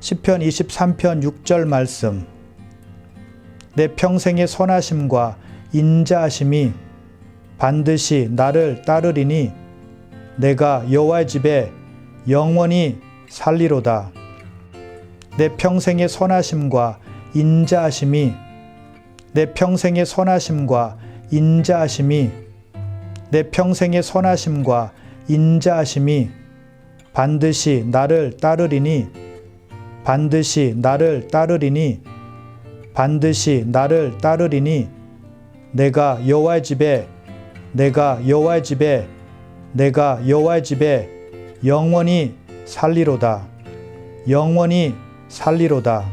시편 23편 6절 말씀. 내 평생의 선하심과 인자하심이 반드시 나를 따르리니 내가 여호와의 집에 영원히 살리로다. 내 평생의 선하심과 인자하심이 내 평생의 선하심과 인자하심이 내 평생의 선하심과 인자하심이 반드시 나를 따르리니 반드시 나를 따르리니 반드시 나를 따르리니 내가 여호와의 집에 영원히 살리로다. 영원히 살리로다.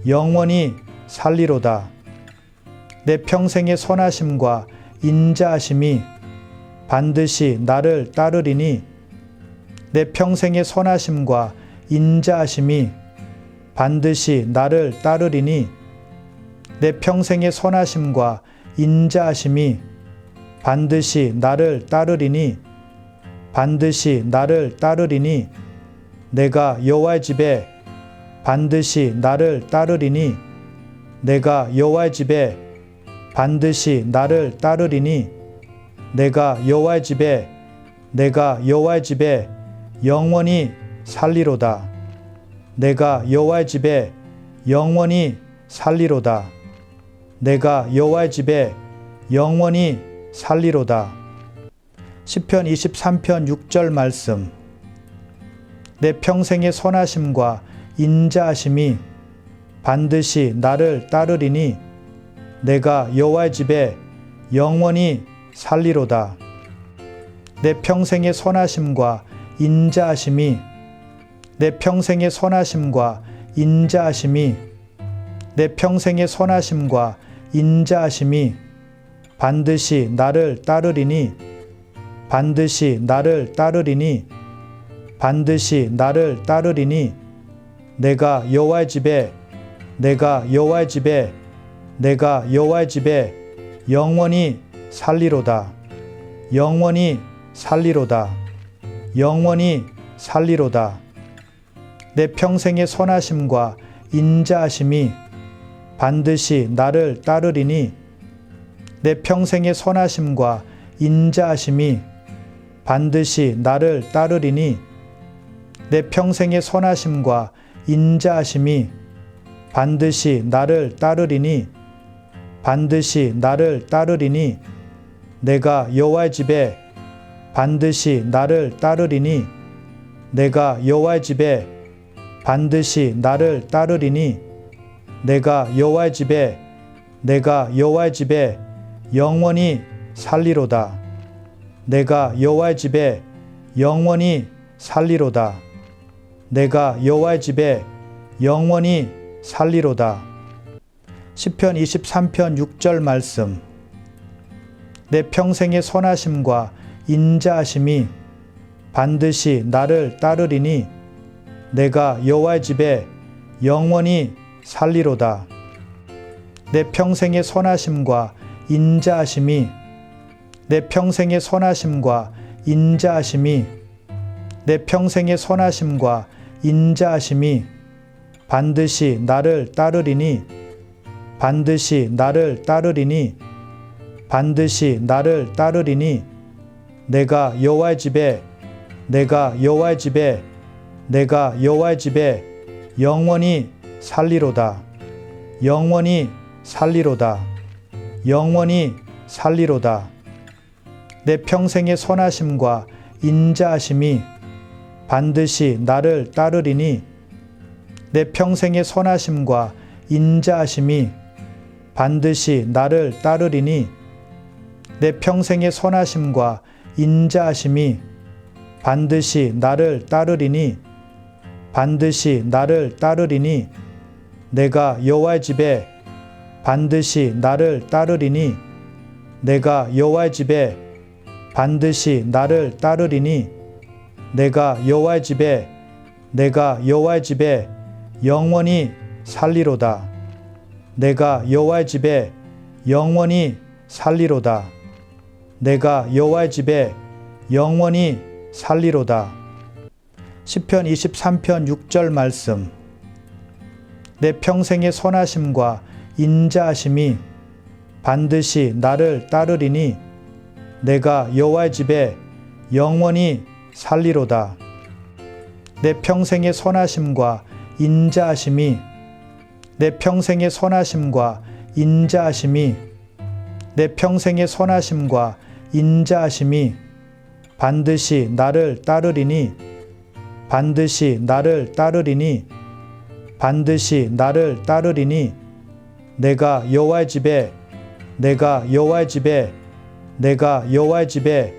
영원히 살리로다. 내 평생의 선하심과 인자하심이 반드시 나를 따르리니 내 평생의 선하심과 인자하심이 반드시 나를 따르리니 내 평생의 선하심과 인자하심이 반드시 나를 따르리니 반드시 나를 따르리니 내가 여호와의 집에 반드시 나를 따르리니 내가 여호와의 집에 반드시 나를 따르리니 내가 여호와의 집에 영원히 살리로다. 내가 여호와의 집에 영원히 살리로다. 내가 여호와의 집에 영원히 살리로다. 시편 23편 6절 말씀. 내 평생의 선하심과 인자하심이 반드시 나를 따르리니 내가 여호와의 집에 영원히 살리로다. 내 평생의 선하심과 인자하심이 내 평생의 선하심과 인자하심이 내 평생의 선하심과 인자하심이 반드시 나를 따르리니 반드시 나를 따르리니 반드시 나를 따르리니 내가 여호와의 집에 영원히 살리로다. 영원히 살리로다. 영원히 살리로다. 내 평생의 선하심과 인자하심이 반드시 나를 따르리니 내 평생의 선하심과 인자하심이 반드시 나를 따르리니 내 평생의 선하심과 인자하심이 반드시 나를 따르리니 반드시 나를 따르리니 내가 여호와의 집에 반드시 나를 따르리니 내가 여호와의 집에 반드시 나를 따르리니 내가 여호와의 집에 영원히 살리로다. 내가 여호와의 집에 영원히 살리로다. 내가 여호와의 집에 영원히 살리로다. 시편 23편 6절 말씀. 내 평생의 선하심과 인자하심이 반드시 나를 따르리니 내가 여호와의 집에 영원히 살리로다. 내 평생의 선하심과 인자하심이 내 평생의 선하심과 인자하심이 내 평생의 선하심과 인자하심이 반드시 나를 따르리니 반드시 나를 따르리니 반드시 나를 따르리니 내가 여호와의 집에 영원히 살리로다. 영원히 살리로다. 영원히 살리로다. 내 평생의 선하심과 인자하심이 반드시 나를 따르리니 내 평생의 선하심과 인자하심이 반드시 나를 따르리니 내 평생의 선하심과 인자하심이 반드시 나를 따르리니 반드시 나를 따르리니 내가 여호와의 집에 반드시 나를 따르리니 내가 여호와의 집에 반드시 나를 따르리니 내가 여호와의 집에 영원히 살리로다. 내가 여호와의 집에 영원히 살리로다. 내가 여호와의 집에 영원히 살리로다. 시편 23편 6절 말씀. 내 평생의 선하심과 인자하심이 반드시 나를 따르리니 내가 여호와의 집에 영원히 살리로다. 내 평생의 선하심과 인자하심이 내 평생의 선하심과 인자하심이 내 평생의 선하심과 인자하심이 반드시 나를 따르리니 반드시 나를 따르리니 반드시 나를 따르리니 내가 여호와의 집에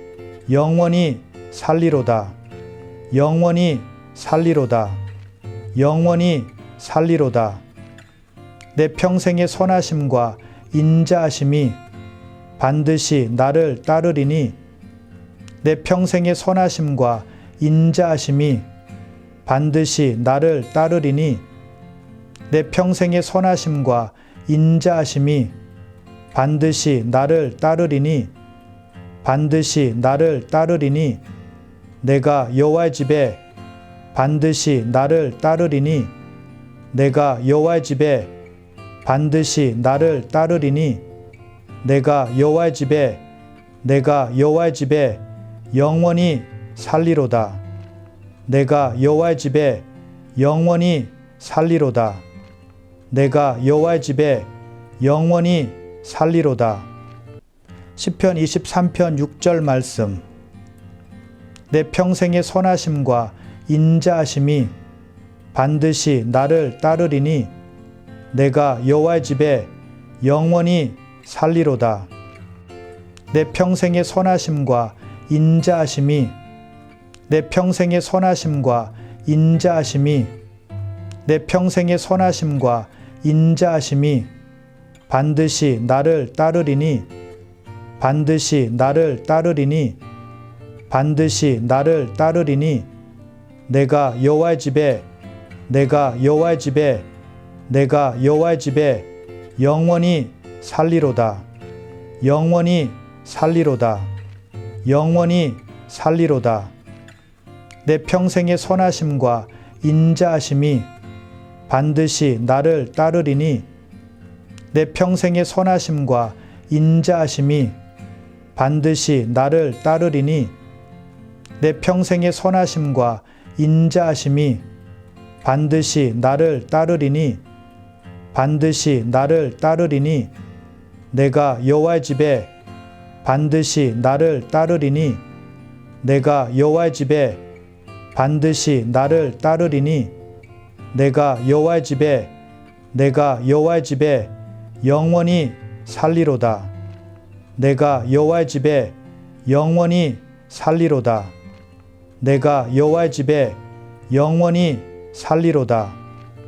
영원히 살리로다. 영원히 살리로다. 영원히 살리로다. 내 평생의 선하심과 인자하심이 반드시 나를 따르리니 내 평생의 선하심과 인자하심이 반드시 나를 따르리니 내 평생의 선하심과 인자하심이 반드시 나를 따르리니 반드시 나를 따르리니 내가 여호와의 집에 반드시 나를 따르리니 내가 여호와의 집에 반드시 나를 따르리니 내가 여호와의 집에 영원히 살리로다. 내가 여호와의 집에 영원히 살리로다. 내가 여호와의 집에 영원히 살리로다. 시편 23편 6절 말씀. 내 평생의 선하심과 인자하심이 반드시 나를 따르리니 내가 여호와의 집에 영원히 살리로다. 내 평생의 선하심과 인자하심이 내 평생의 선하심과 인자하심이 내 평생의 선하심과 인자하심이 반드시 나를 따르리니 반드시 나를 따르리니 반드시 나를 따르리니 내가 여호와의 집에 영원히 살리로다. 영원히 살리로다. 영원히 살리로다. 내 평생의 선하심과 인자하심이 반드시 나를 따르리니 내 평생의 선하심과 인자하심이 반드시 나를 따르리니 내 평생의 선하심과 인자하심이 반드시 나를 따르리니 반드시 나를 따르리니 내가 여호와의 집에 반드시 나를 따르리니 내가 여호와의 집에 반드시 나를 따르리니 내가 여호와의 집에 영원히 살리로다. 내가 여호와의 집에 영원히 살리로다. 내가 여호와의 집에 영원히 살리로다.